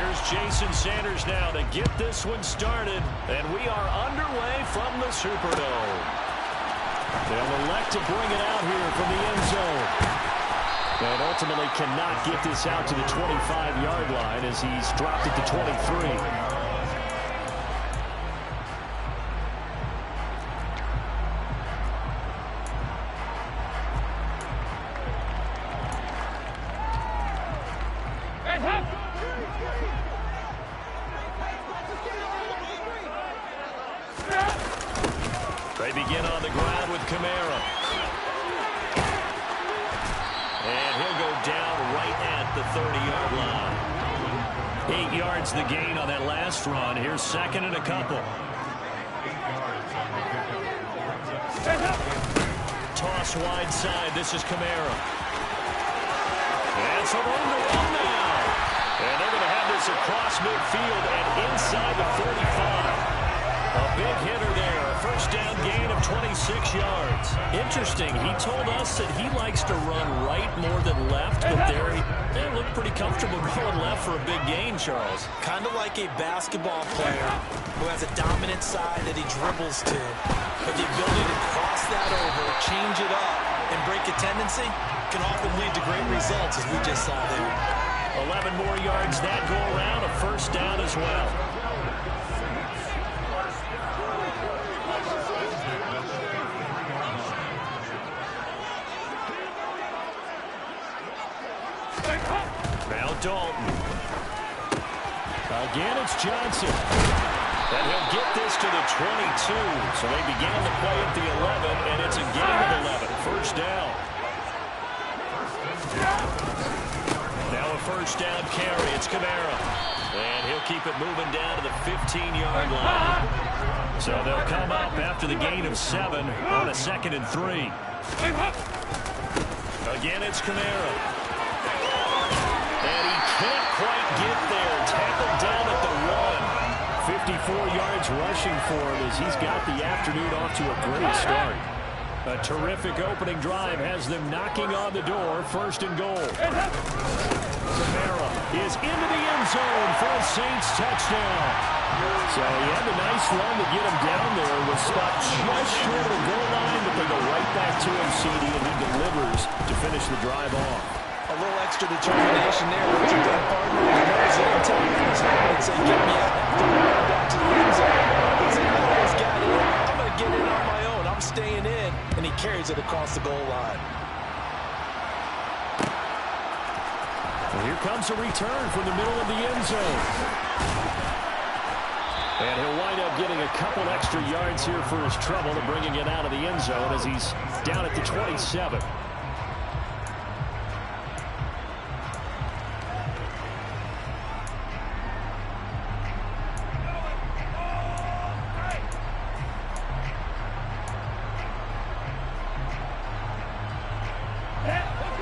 Here's Jason Sanders now to get this one started. And we are underway from the Superdome. They'll elect to bring it out here from the end zone. And ultimately cannot get this out to the 25-yard line as he's dropped it to 23. They begin on the ground with Kamara. And he'll go down right at the 30-yard line. 8 yards the gain on that last run. Here's second and a couple. Toss wide side. This is Kamara. And some room to run now. And they're going to have this across midfield and inside the 35. A big hitter there. A first down gain of 26 yards. Interesting. He told us that he likes to run right more than left, but there they look pretty comfortable going left for a big gain, Charles. Kind of like a basketball player who has a dominant side that he dribbles to. But the ability to cross that over, change it up, and break a tendency can often lead to great results, as we just saw there. 11 more yards that go around. A first down as well. Now Dalton. Again, it's Johnson. And he'll get this to the 22. So they began the play at the 11, and it's a gain of 11. First down. Now a first down carry. It's Kamara. And he'll keep it moving down to the 15-yard line. So they'll come up after the gain of 7 on a 2nd and 3. Again, it's Kamara. Can't quite get there. Tackled down at the 1. 54 yards rushing for him as he's got the afternoon off to a great start. A terrific opening drive has them knocking on the door. First and goal. Kamara is into the end zone for a Saints touchdown. So he had a nice run to get him down there. Was stopped just short of the goal line, but they go right back to him, CD, and he delivers to finish the drive off. A little extra determination there. What you done, partner? He knows anytime he's home and say, get me out the ball back to the end zone. He said, I always got in. I'm going to get in on my own. I'm staying in. And he carries it across the goal line. Well, here comes a return from the middle of the end zone. And he'll wind up getting a couple extra yards here for his trouble and bringing it out of the end zone as he's down at the 27.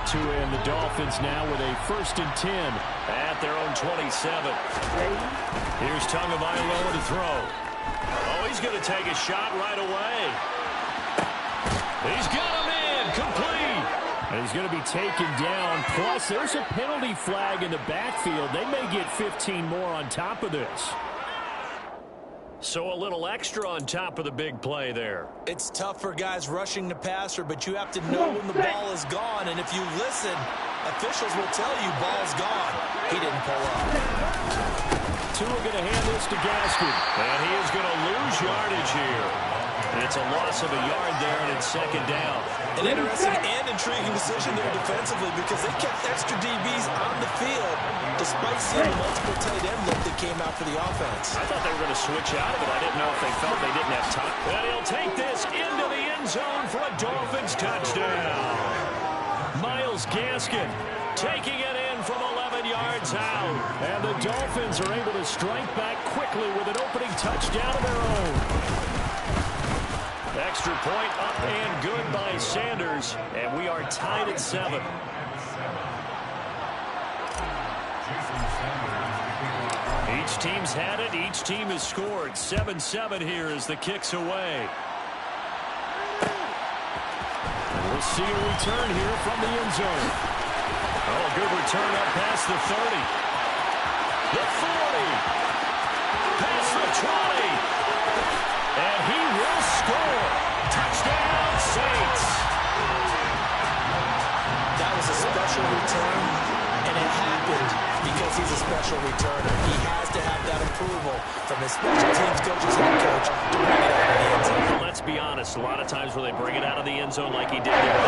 To end the Dolphins now with a 1st and 10 at their own 27. Here's Tagovailoa to throw. Oh, he's going to take a shot right away. He's got him in, complete. And he's going to be taken down. Plus, there's a penalty flag in the backfield. They may get 15 more on top of this. So a little extra on top of the big play there. It's tough for guys rushing the passer, but you have to know when the ball is gone. And if you listen, officials will tell you ball's gone. He didn't pull up. Tua going to hand this to Gaskin. And he is going to lose yardage here. It's a loss of a yard there, and it's 2nd down. An interesting and intriguing decision there defensively because they kept extra DBs on the field despite seeing multiple tight end look that came out for the offense. I thought they were going to switch out of it. I didn't know if they felt they didn't have time. And he'll take this into the end zone for a Dolphins touchdown. Myles Gaskin taking it in from 11 yards out. And the Dolphins are able to strike back quickly with an opening touchdown of their own. Extra point up and good by Sanders. And we are tied at 7. Each team's had it. Each team has scored. 7-7 here as the kick's away. And we'll see a return here from the end zone. Oh, good return up past the 30. The 40. Past the 20. And he will score. Touchdown, Saints. That was a special return, and it happened because he's a special returner. He has to have that approval from his special teams coach's head coach to bring it out of the end zone. Let's be honest, a lot of times where they bring it out of the end zone like he did there, a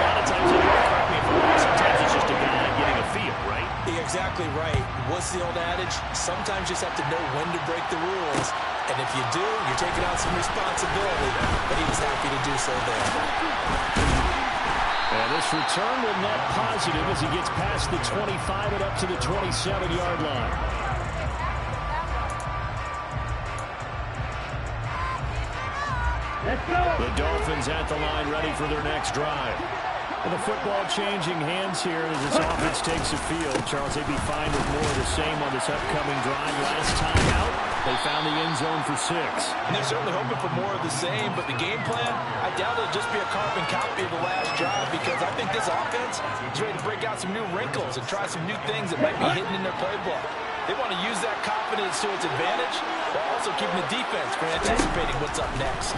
lot of times, correct me if I'm wrong, sometimes it's just a guy getting a feel, right? You're exactly right. What's the old adage? Sometimes you just have to know when to break the rules, and if you do, you're taking on some responsibility, but he was happy to do so there. And this return will net positive as he gets past the 25 and up to the 27-yard line. Let's go. The Dolphins at the line ready for their next drive. And the football changing hands here as this offense takes the field. Charles, they'd be fine with more of the same on this upcoming drive. Last time out, they found the end zone for 6. And they're certainly hoping for more of the same, but the game plan, I doubt it'll just be a carbon copy of the last drive because I think this offense is ready to break out some new wrinkles and try some new things that might be hidden in their playbook. They want to use that confidence to its advantage while also keeping the defense from anticipating what's up next.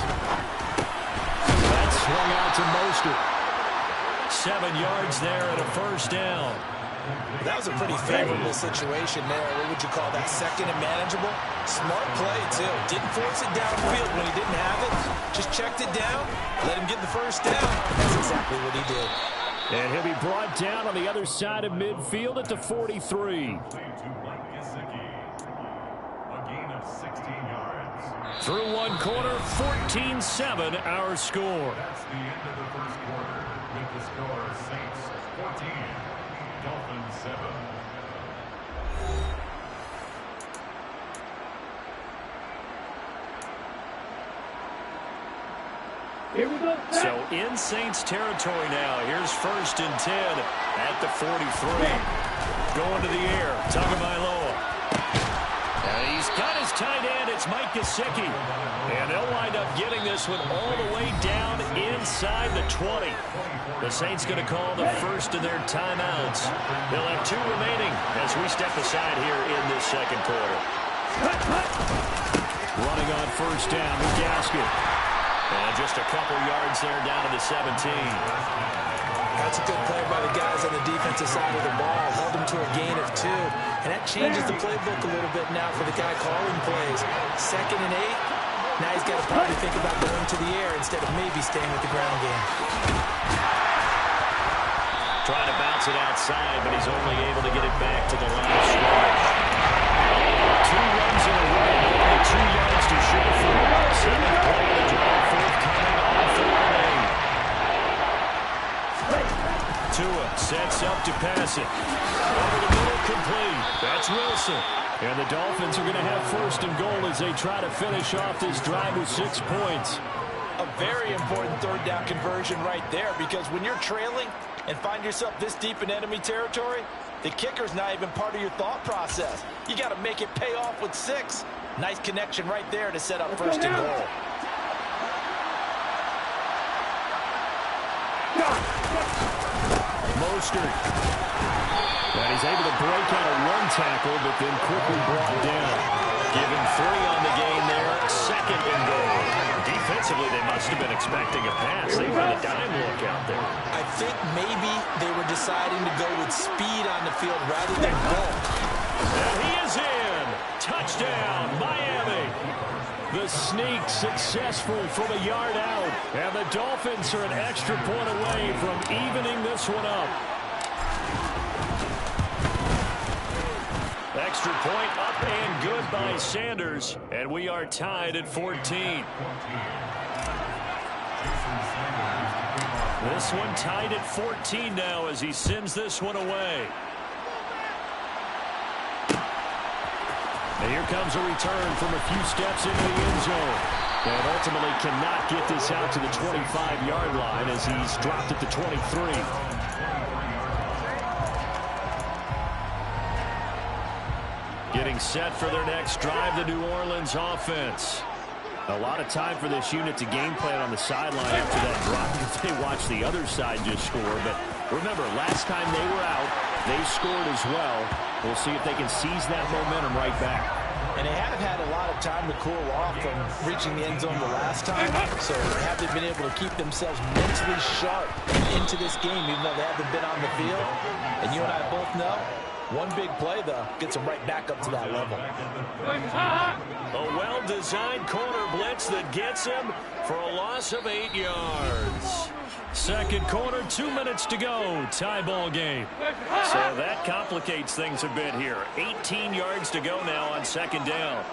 That swung out to Mostert. 7 yards there and a first down. That was a pretty favorable situation there. What would you call that? Second and manageable? Smart play, too. Didn't force it downfield when he didn't have it. Just checked it down, let him get the first down. That's exactly what he did. And he'll be brought down on the other side of midfield at the 43. Through one quarter, 14-7 our score. That's the end of the first quarter. With the score, Saints 14, Dolphins 7. Here we go. So in Saints territory now. Here's 1st and 10 at the 43. Going to the air. Tagovailoa. He's got his tight end. It's Mike Gesicki. And they'll wind up getting this one all the way down inside the 20. The Saints going to call the first of their timeouts. They'll have 2 remaining as we step aside here in this second quarter. Running on first down with Gaskin. And just a couple yards there down to the 17. That's a good play by the guys on the defensive side of the ball. Held them to a gain of 2. And that changes the playbook a little bit now for the guy calling plays. 2nd and 8. Now he's got to probably think about going to the air instead of maybe staying with the ground game. Trying to bounce it outside, but he's only able to get it back to the line of scrimmage. 2 runs in a row, only 2 yards to show for it. 7th play of the drive, forthcoming on 4th and 8. Tua sets up to pass it. Over the middle, complete. That's Wilson. And the Dolphins are going to have 1st and goal as they try to finish off this drive with 6 points. A very important 3rd down conversion right there, because when you're trailing and find yourself this deep in enemy territory, the kicker's not even part of your thought process. You got to make it pay off with 6. Nice connection right there to set up 1st and goal. Mostert. And he's able to break out of 1 tackle, but then quickly brought down. Given 3 on the gain there, 2nd and goal. Defensively, they must have been expecting a pass. They run a dime look out there. I think maybe they were deciding to go with speed on the field rather than bulk. And he is in. Touchdown, Miami. The sneak successful from a yard out. And the Dolphins are an extra point away from evening this one up. Extra point up and good by Sanders. And we are tied at 14. This one tied at 14 now as he sends this one away. And here comes a return from a few steps into the end zone. And ultimately cannot get this out to the 25-yard line as he's dropped at the 23. Getting set for their next drive, the New Orleans offense. A lot of time for this unit to game plan on the sideline after that drop. They watch the other side just score. But remember, last time they were out, They scored as well. We'll see if they can seize that momentum right back. And they have had a lot of time to cool off from reaching the end zone the last time, so have they been able to keep themselves mentally sharp into this game, even though they haven't been on the field? And you and I both know, one big play, though, gets them right back up to that level. A well-designed corner blitz that gets him for a loss of 8 yards. Second quarter, 2 minutes to go. Tie ball game. So that complicates things a bit here. 18 yards to go now on second down.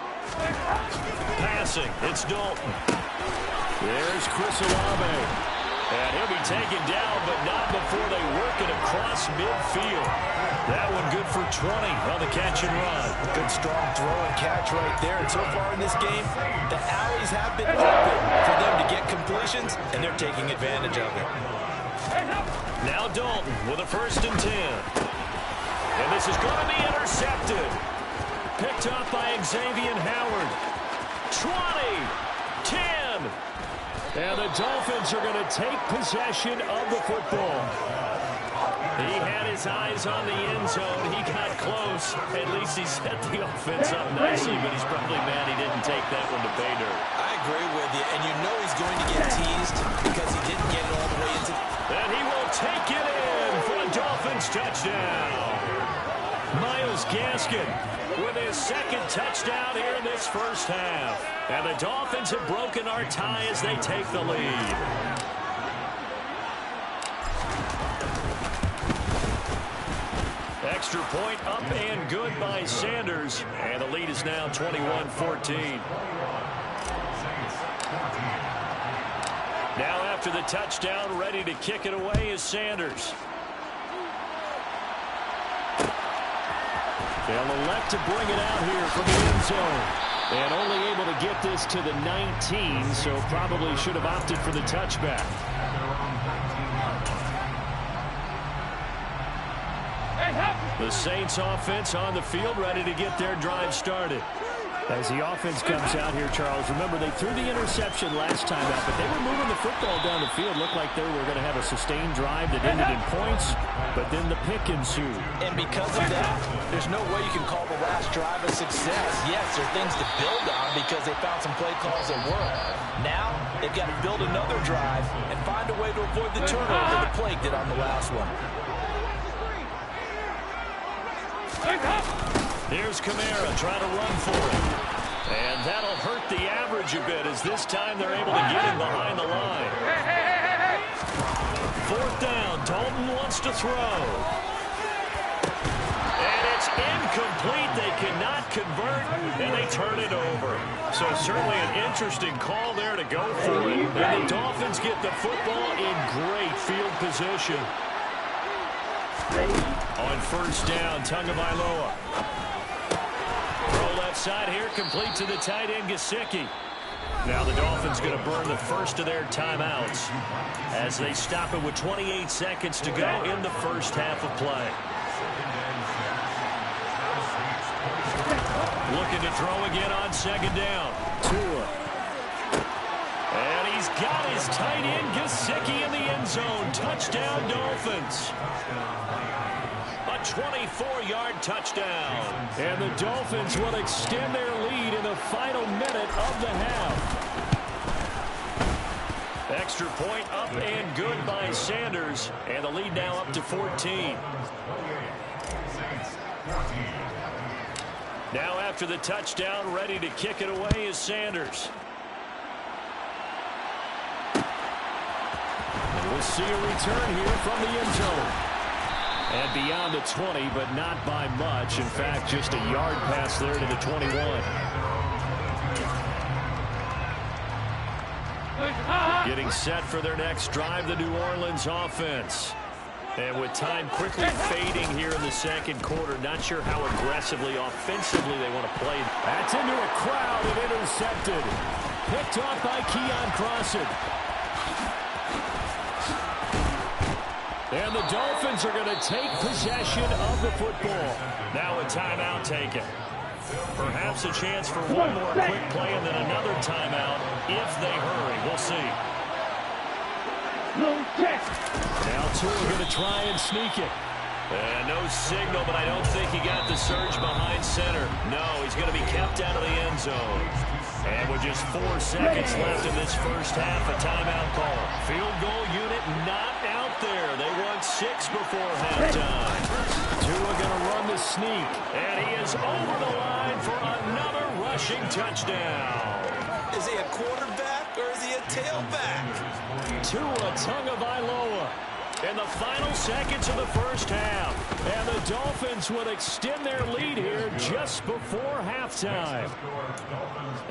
Passing. It's Dalton. There's Chris Olave. And he'll be taken down, but not before they work it across midfield. That one good for 20 on the catch and run. Good strong throw and catch right there. And so far in this game, the alleys have been open for them to get completions, and they're taking advantage of it. Now Dalton with a 1st and 10. And this is going to be intercepted. Picked up by Xavier Howard. 20, 10. And the Dolphins are going to take possession of the football. He had his eyes on the end zone. He got close. At least he set the offense up nicely, but he's probably mad he didn't take that one to pay dirt. I agree with you, and you know he's going to get teased because he didn't get it all the way into. And he will take it in for a Dolphins touchdown. Myles Gaskin with his 2nd touchdown here in this first half. And the Dolphins have broken our tie as they take the lead. Extra point up and good by Sanders. And the lead is now 21-14. Now after the touchdown, ready to kick it away is Sanders. They'll elect to bring it out here from the end zone. And only able to get this to the 19, so probably should have opted for the touchback. The Saints offense on the field, ready to get their drive started. As the offense comes out here, Charles, remember they threw the interception last time out, but they were moving the football down the field. Looked like they were going to have a sustained drive that ended in points, but then the pick ensued. And because of that, there's no way you can call the last drive a success. Yes, there are things to build on because they found some play calls that work. Now, they've got to build another drive and find a way to avoid the turnover the play did on the last one. Here's Kamara trying to run for it. And that'll hurt the average a bit as this time they're able to get him behind the line. 4th down. Dalton wants to throw. And it's incomplete. They cannot convert, and they turn it over. So certainly an interesting call there to go for it. And the Dolphins get the football in great field position. On 1st down, Tagovailoa. Throw left side here, complete to the tight end, Gesicki. Now the Dolphins going to burn the first of their timeouts as they stop it with 28 seconds to go in the first half of play. Looking to throw again on 2nd down. Tua. And he's got his tight end, Gesicki, in the end zone. Touchdown, Dolphins. A 24-yard touchdown. And the Dolphins will extend their lead in the final minute of the half. Extra point up and good by Sanders. And the lead now up to 14. Now after the touchdown, ready to kick it away is Sanders. And we'll see a return here from the end zone. And beyond the 20, but not by much. In fact, just a yard pass there to the 21. Getting set for their next drive, the New Orleans offense. And with time quickly fading here in the second quarter, not sure how aggressively, offensively they want to play. That's into a crowd and intercepted. Picked off by Keon Crossen. And the Dolphins are going to take possession of the football. Now a timeout taken. Perhaps a chance for one more quick play and then another timeout if they hurry. We'll see. Now Tua going to try and sneak it. And no signal, but I don't think he got the surge behind center. No, he's going to be kept out of the end zone. And with just 4 seconds left in this first half, a timeout call. Field goal unit not out there. They won 6 before halftime. Tua going to run the sneak. And he is over the line for another rushing touchdown. Is he a quarterback or is he a tailback? Tua Tagovailoa in the final seconds of the first half. And the Dolphins will extend their lead here just before halftime.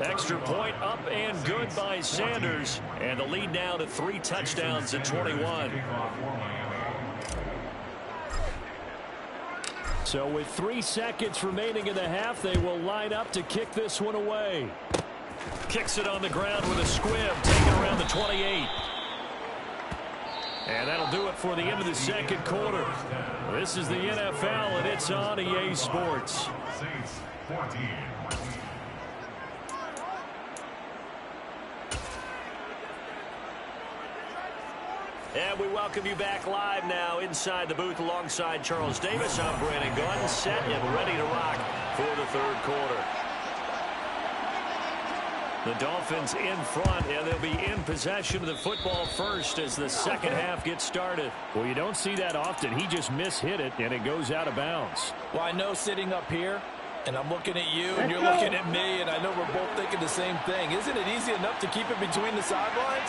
Extra point up and good by Sanders. And the lead now to 3 touchdowns at 21. So with 3 seconds remaining in the half, they will line up to kick this one away. Kicks it on the ground with a squib, taken around the 28. And that'll do it for the end of the second quarter. This is the NFL, and it's on EA Sports. And we welcome you back live now inside the booth alongside Charles Davis. I'm Brandon Gaudin, set and ready to rock for the third quarter. The Dolphins in front, and they'll be in possession of the football first as the second half gets started. Well, you don't see that often. He just mishit it, and it goes out of bounds. Well, I know sitting up here, and I'm looking at you, and you're looking at me, and I know we're both thinking the same thing. Isn't it easy enough to keep it between the sidelines?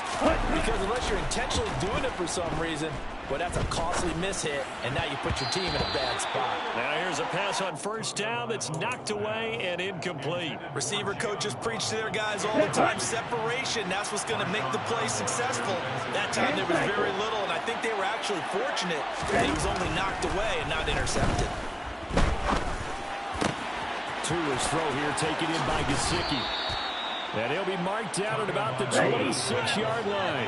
Because unless you're intentionally doing it for some reason, well, that's a costly mishit, and now you put your team in a bad spot. Now here's a pass on first down that's knocked away and incomplete. Receiver coaches preach to their guys all the time. Separation, that's what's going to make the play successful. That time there was very little, and I think they were actually fortunate that he was only knocked away and not intercepted. Tua's throw here taken in by Gesicki. And he'll be marked down at about the 26-yard line.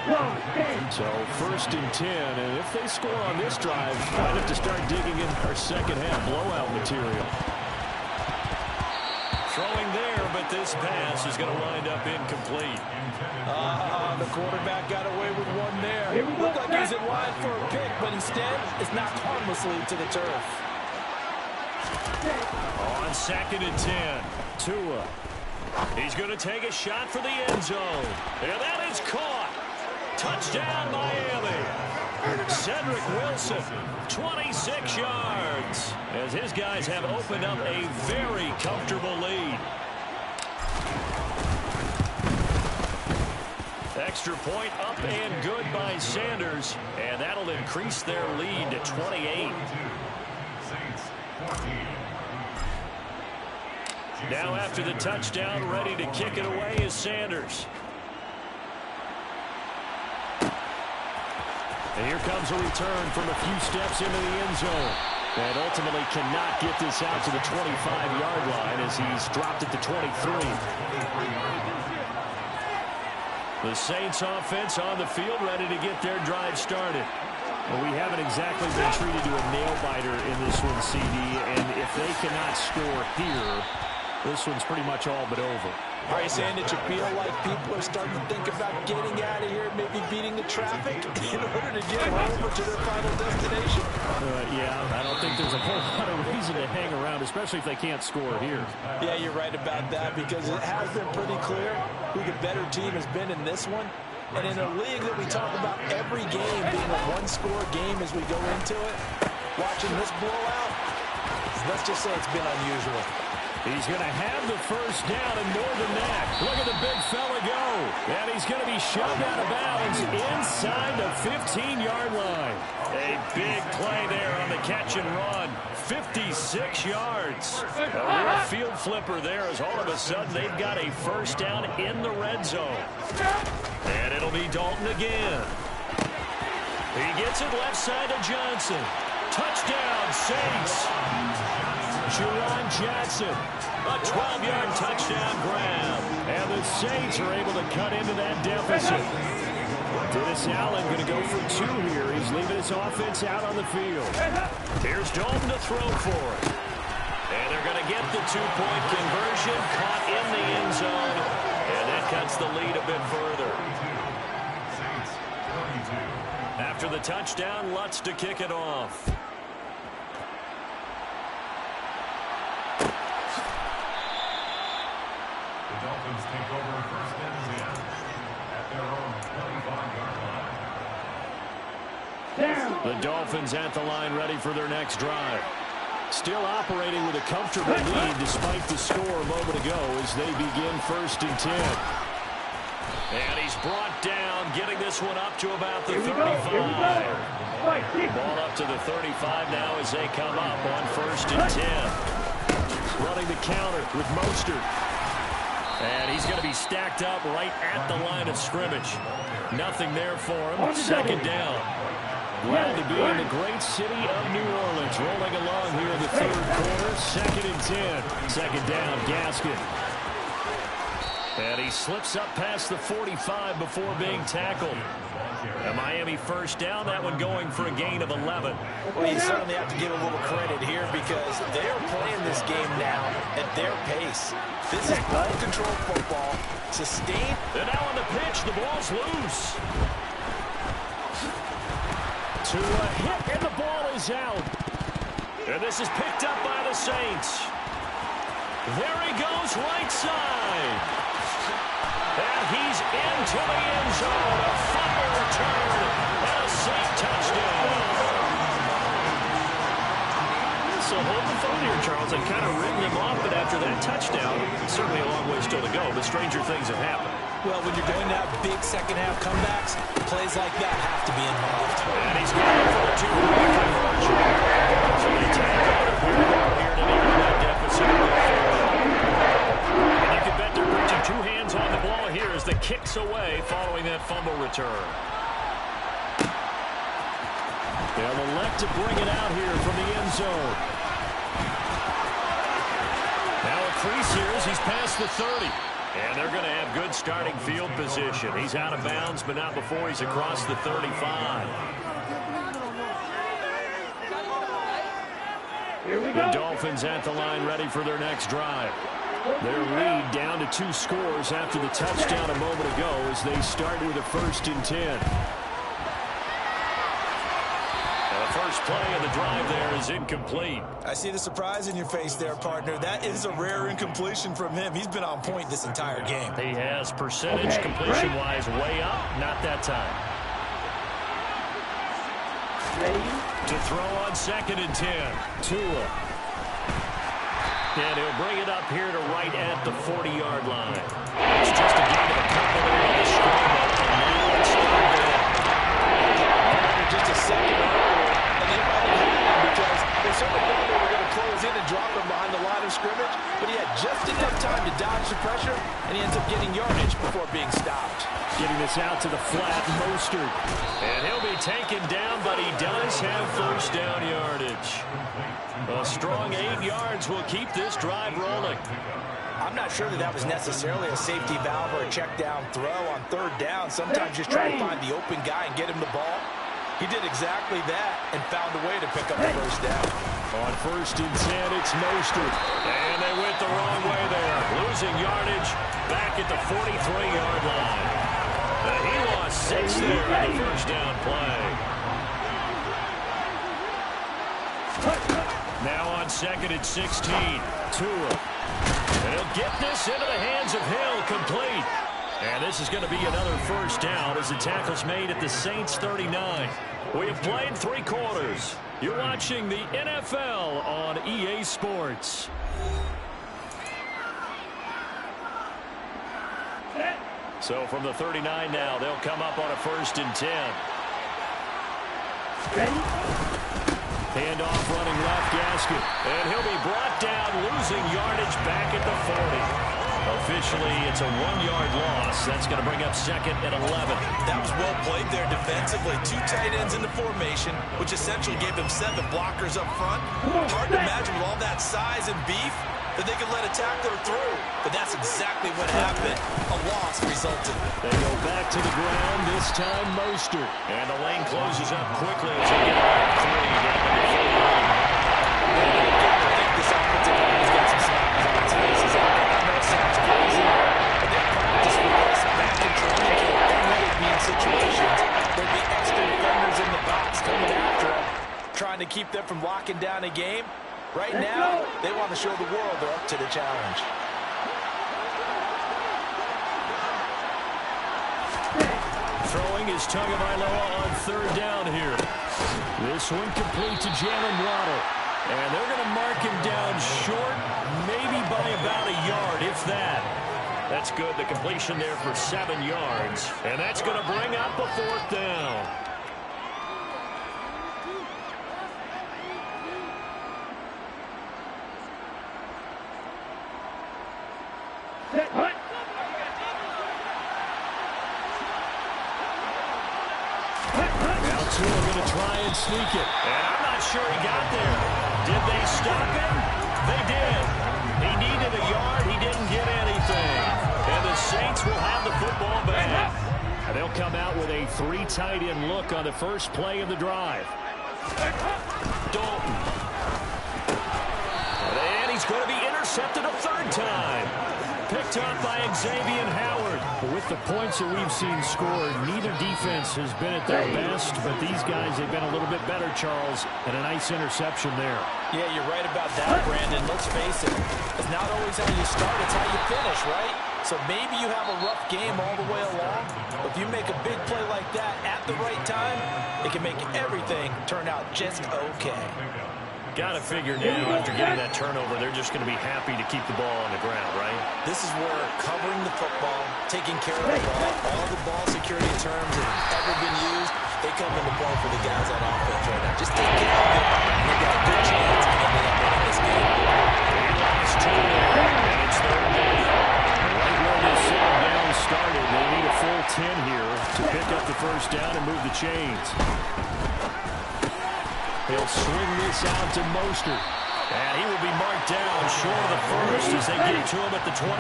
So first and 10. And if they score on this drive, might have to start digging in our second half blowout material. Throwing there, but this pass is going to wind up incomplete. The quarterback got away with one there. It looked like he was in line for a pick, but instead it's knocked harmlessly to the turf. On second and 10, Tua. He's going to take a shot for the end zone. And that is caught. Touchdown, Miami. Cedric Wilson, 26 yards. As his guys have opened up a very comfortable lead. Extra point up and good by Sanders. And that'll increase their lead to 28. Now after the touchdown, ready to kick it away is Sanders. And here comes a return from a few steps into the end zone. And ultimately cannot get this out to the 25-yard line as he's dropped at the 23. The Saints offense on the field ready to get their drive started. Well, we haven't exactly been treated to a nail-biter in this one, CD. And if they cannot score here, this one's pretty much all but over. Are you saying that you feel like people are starting to think about getting out of here, maybe beating the traffic in order to get home or to their final destination? Yeah, I don't think there's a whole lot of reason to hang around, especially if they can't score here. Yeah, you're right about that because it has been pretty clear who the better team has been in this one. And in a league that we talk about every game being a one-score game as we go into it, watching this blowout, let's just say it's been unusual. He's going to have the first down, and more than that, look at the big fella go. And he's going to be shoved out of bounds inside the 15-yard line. A big play there on the catch and run. 56 yards. A real field flipper there as all of a sudden they've got a first down in the red zone. And it'll be Dalton again. He gets it left side to Johnson. Touchdown, Saints. Juwan Johnson, a 12-yard touchdown grab. And the Saints are able to cut into that deficit. Dennis Allen going to go for 2 here. He's leaving his offense out on the field. Here's Dalton to throw for it. And they're going to get the 2-point conversion, caught in the end zone. And that cuts the lead a bit further. After the touchdown, Lutz to kick it off. The Dolphins take over first and 10 at their own 25-yard line. The Dolphins at the line ready for their next drive. Still operating with a comfortable lead despite the score a moment ago as they begin first and 10. And he's brought down, getting this one up to about the 35. Ball up to the 35 now as they come up on first and 10. Running the counter with Mostert. And he's going to be stacked up right at the line of scrimmage. Nothing there for him. Second down. Glad to be in the great city of New Orleans. Rolling along here in the third quarter. Second and 10. Second down, Gaskin. And he slips up past the 45 before being tackled. A Miami first down, that one going for a gain of 11. Well, you certainly have to give a little credit here because they're playing this game now at their pace. This is ball-controlled football, sustained. And now on the pitch, the ball's loose. To a hit, and the ball is out. And this is picked up by the Saints. There he goes, right side. And he's into the end zone. A fumble return and a Saint touchdown. So hold the phone here, Charles. I've kind of written him off, but after that touchdown, certainly a long way still to go, but stranger things have happened. Well, when you're going to have big second-half comebacks, plays like that have to be involved. And he's going for the two-point conversion. So they take out a pair here to narrow that deficit. And you can bet they're reaching two hands on the ball here as the kicks away following that fumble return. They'll elect to bring it out here from the end zone. Now a crease here as he's past the 30. And they're going to have good starting field position. He's out of bounds, but not before he's across the 35. The Dolphins at the line ready for their next drive. Their lead down to 2 scores after the touchdown a moment ago as they start with a first and 10. First play of the drive there is incomplete. I see the surprise in your face there, partner. That is a rare incompletion from him. He's been on point this entire game. He has percentage completion-wise way up. Not that time. To throw on second and 10. Tua. And he'll bring it up here to right at the 40-yard line. It's just a gain of a couple there on the scramble. Just a second earlier, and they might have had him because they certainly thought they were going to close in and drop him behind the line of scrimmage, but he had just enough time to dodge the pressure, and he ends up getting yardage before being stopped. Getting this out to the flat, Mostert. And he'll be taken down, but he does have first down yardage. A strong 8 yards will keep this drive rolling. I'm not sure that was necessarily a safety valve or a check down throw on third down. Sometimes just try to find the open guy and get him the ball. He did exactly that and found a way to pick up the first down. On first and 10, it's Mostert. And they went the wrong way there. Losing yardage back at the 43-yard line. He lost 6 there in the first down play. Now on second and 16, Tua. And he'll get this into the hands of Hill, complete. And this is going to be another first down as the tackle's made at the Saints 39. We have played 3 quarters. You're watching the NFL on EA Sports. So from the 39 now, they'll come up on a first and 10. Ready? Handoff running left, Gaskin. And he'll be brought down, losing yardage back at the 40. Officially, it's a 1-yard loss. That's going to bring up second and 11. That was well played there defensively. 2 tight ends in the formation, which essentially gave them 7 blockers up front. Hard to imagine with all that size and beef that they could let a tackler through. But that's exactly what happened. A loss resulted. They go back to the ground, this time Mostert. And the lane closes up quickly as they get back 3 down to the 40. I think this offensive line has got some smiles on its faces. I know it sounds crazy, but they practice for this back in training camp. They know they'd be in situations. There'd be extra defenders in the box coming after them, trying to keep them from locking down a game. Right now, they want to show the world they're up to the challenge. Throwing is Tagovailoa on third down here. This one complete to Jalen Waddle. And they're going to mark him down short, maybe by about a yard, if that. That's good. The completion there for 7 yards. And that's going to bring up a fourth down. Now Tua going to try and sneak it. And I'm not sure he got there. Did they stop him? They did. He needed a yard. He didn't get anything. And the Saints will have the football back. And they'll come out with a 3 tight end look on the first play of the drive. Dalton. And he's going to be intercepted a third time. Picked up by Xavier Howard. But with the points that we've seen scored, neither defense has been at their best, but these guys have been a little bit better, Charles, and a nice interception there. Yeah, you're right about that, Brandon. Let's face it. It's not always how you start, it's how you finish, right? So maybe you have a rough game all the way along, but if you make a big play like that at the right time, it can make everything turn out just okay. Got to figure now, after getting that turnover, they're just going to be happy to keep the ball on the ground, right? This is where covering the football, taking care of the ball, all the ball security terms that have ever been used, they come into play for the guys on offense right now. Just take care of it, and they got a good chance of ending up winning this game. It's 2 and it's third down. Right where this second down started, they need a full 10 here to pick up the first down and move the chains. He'll swing this out to Mostert. And he will be marked down short of the first as they get to him at the 29.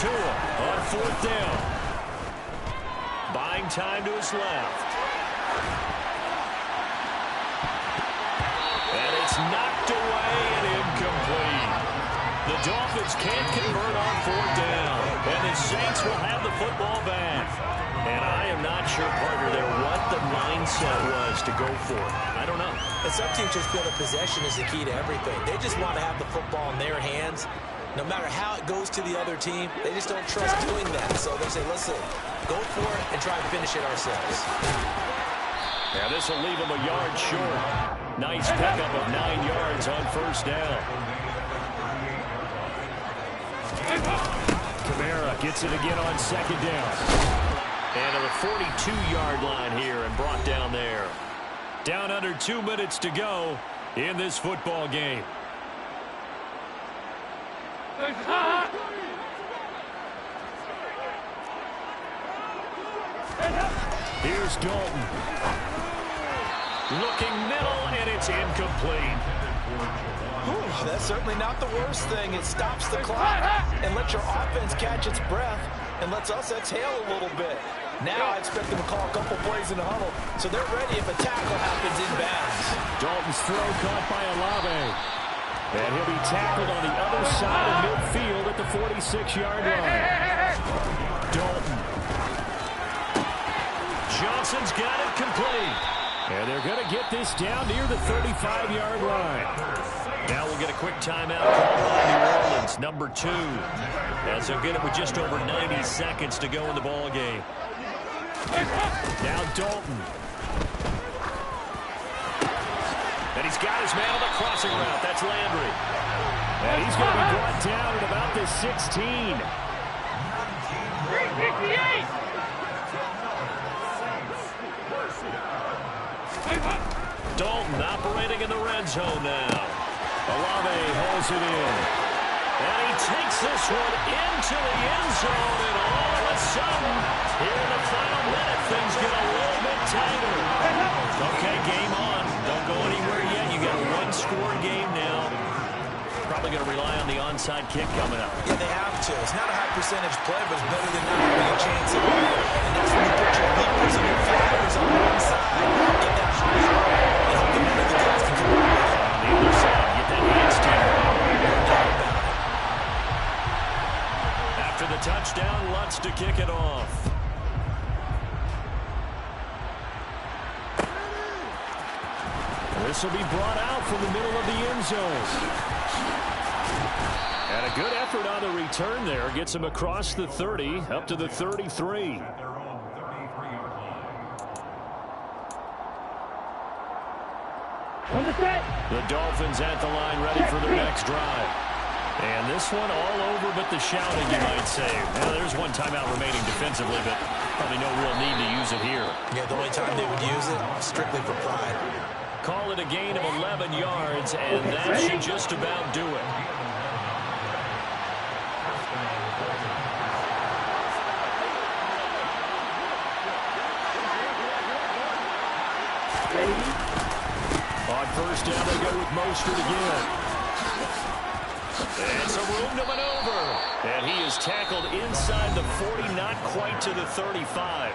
Tua on fourth down. Buying time to his left. And it's knocked away and incomplete. The Dolphins can't convert on fourth down. And the Saints will have the football back. And I am not sure, partner, there what the mindset was to go for it. I don't know. And some teams just feel that possession is the key to everything. They just want to have the football in their hands. No matter how it goes to the other team, they just don't trust doing that. So they say, listen, go for it and try to finish it ourselves. Now this will leave them a yard short. Nice pickup of 9 yards on first down. Kamara gets it again on second down. And to the 42-yard line here and brought down there. Down under 2 minutes to go in this football game. Here's Dalton. Looking middle, and it's incomplete. Whew, that's certainly not the worst thing. It stops the clock and lets your offense catch its breath and lets us exhale a little bit. Now I expect them to call a couple plays in the huddle, so they're ready if a tackle happens inbounds. Dalton's throw caught by Olave. And he'll be tackled on the other side of midfield at the 46-yard line. Dalton. Johnson's got it complete. And they're going to get this down near the 35-yard line. Now we'll get a quick timeout called by New Orleans, number 2. As they'll get it with just over 90 seconds to go in the ball game. Now Dalton. And he's got his man on the crossing route. That's Landry. And he's going to be brought down at about the 16. 358. Dalton operating in the red zone now. Olave holds it in. And he takes this one into the end zone. And all of a sudden, here in the final minute, things get a little bit tighter. Okay, game on. Don't go anywhere yet. You got a one-score game now. Probably going to rely on the onside kick coming up. Yeah, they have to. It's not a high percentage play, but it's better than not having a chance at all. And that's when you put your leapers and your flyers on one side, get that high arm, and hope that one of the guys can come over. On the other side, get that hands team. After the touchdown, Lutz to kick it off. This will be brought out from the middle of the end zone. And a good effort on the return there. Gets him across the 30, up to the 33. At their own 33-yard line. The Dolphins at the line, ready for their next drive. And this one all over but the shouting, you might say. Now, there's one timeout remaining defensively, but probably no real need to use it here. Yeah, the only time they would use it, strictly for pride. Call it a gain of 11 yards, and that should just about do it. On first down, they go with Mostert again. And some room to maneuver. And he is tackled inside the 40, not quite to the 35.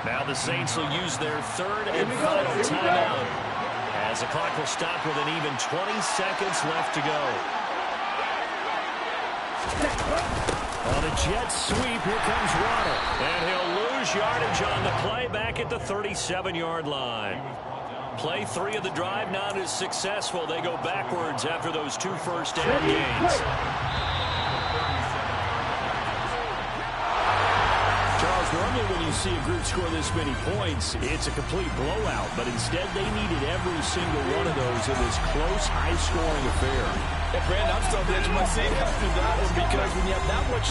Now the Saints will use their third and final timeout, as the clock will stop with an even 20 seconds left to go. On a jet sweep, here comes Waddle. And he'll lose yardage on the play back at the 37-yard line. Play 3 of the drive not as successful. They go backwards after those 2 first down gains. Charles, normally when you see a group score this many points, it's a complete blowout. But instead, they needed every single one of those in this close, high-scoring affair. Hey, Brandon, I'm still on the edge of my seat after that one because when you have that much